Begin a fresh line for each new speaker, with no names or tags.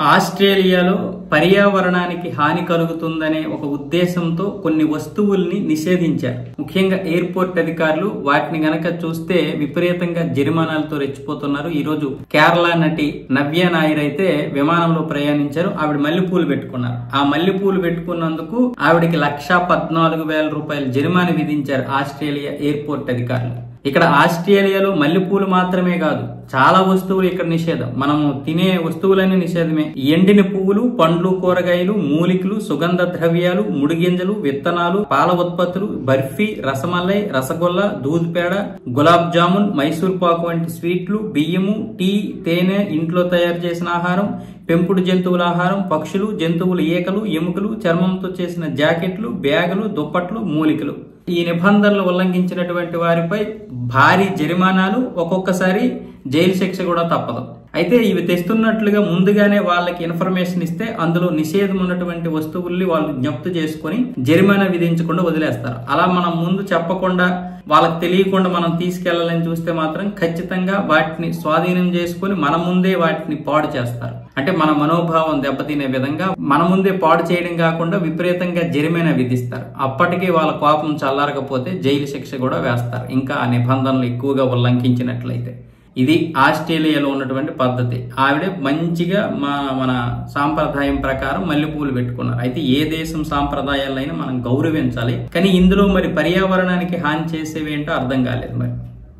ఆస్ట్రేలియాలో పర్యావరణానికి హాని కలుగుతుందనే ఒక ఉద్దేశంతో కొన్ని వస్తువుల్ని నిషేధించారు. ముఖ్యంగా ఎయిర్పోర్ట్ అధికారులు వాటిని గనక చూస్తే విపరీతంగా జరిమానాలతో రెచ్చిపోతున్నారు. ఈ రోజు కేరళ నటి నవ్య నాయర్ అయితే విమానంలో ప్రయాణించారు. ఆవిడ మల్లెపూలు పెట్టుకున్నారు. ఆ మల్లెపూలు పెట్టుకున్నందుకు ఆవిడకి 1,14,000 రూపాయల జరిమానా విధించారు ఆస్ట్రేలియా ఎయిర్పోర్ట్ అధికారులు. ఇక్కడ ఆస్ట్రేలియాలో మల్లెపూలు మాత్రమే కాదు, చాలా వస్తువులు ఇక్కడ నిషేధం. మనము తినే వస్తువులన్నీ నిషేధమే. ఎండిన పువ్వులు, పండ్లు, కూరగాయలు, మూలికలు, సుగంధ ద్రవ్యాలు, ముడిగింజలు, విత్తనాలు, పాల ఉత్పత్తులు, బర్ఫీ, రసమలై, రసగుల్లా, దూద్ పేడ, గులాబ్ జామున్, మైసూర్ పాకు వంటి స్వీట్లు, బియ్యము, టీ, తేనె, ఇంట్లో తయారు చేసిన ఆహారం, పెంపుడు జంతువుల ఆహారం, పక్షులు, జంతువుల ఈకలు, ఎముకలు, చర్మంతో చేసిన జాకెట్లు, బ్యాగులు, దుప్పట్లు, మూలికలు. ఈ నిబంధనలు ఉల్లంఘించినటువంటి వారిపై భారీ జరిమానాలు, ఒక్కొక్కసారి జైలు శిక్ష కూడా తప్పదు. అయితే ఇవి తెస్తున్నట్లుగా ముందుగానే వాళ్ళకి ఇన్ఫర్మేషన్ ఇస్తే అందులో నిషేధం ఉన్నటువంటి వస్తువుల్ని వాళ్ళు జప్తు చేసుకుని జరిమానా విధించకుండా వదిలేస్తారు. అలా మనం ముందు చెప్పకుండా వాళ్ళకి తెలియకుండా మనం తీసుకెళ్లాలని చూస్తే మాత్రం ఖచ్చితంగా వాటిని స్వాధీనం చేసుకుని మన ముందే వాటిని పాడు చేస్తారు. అంటే మన మనోభావం దెబ్బతినే విధంగా మన ముందే పాడు చేయడం కాకుండా విపరీతంగా జరిమానా విధిస్తారు. అప్పటికే వాళ్ళ కోపం చల్లారకపోతే జైలు శిక్ష కూడా వేస్తారు, ఇంకా ఆ నిబంధనలు ఎక్కువగా ఉల్లంఘించినట్లయితే. ఇది ఆస్ట్రేలియాలో ఉన్నటువంటి పద్ధతి. ఆవిడ మంచిగా మన సాంప్రదాయం ప్రకారం మల్లెపూలు పెట్టుకున్నారు. అయితే ఏ దేశం సాంప్రదాయాలైనా మనం గౌరవించాలి, కానీ ఇందులో మరి పర్యావరణానికి హాని చేసేవి ఏంటో అర్థం కాలేదు మరి.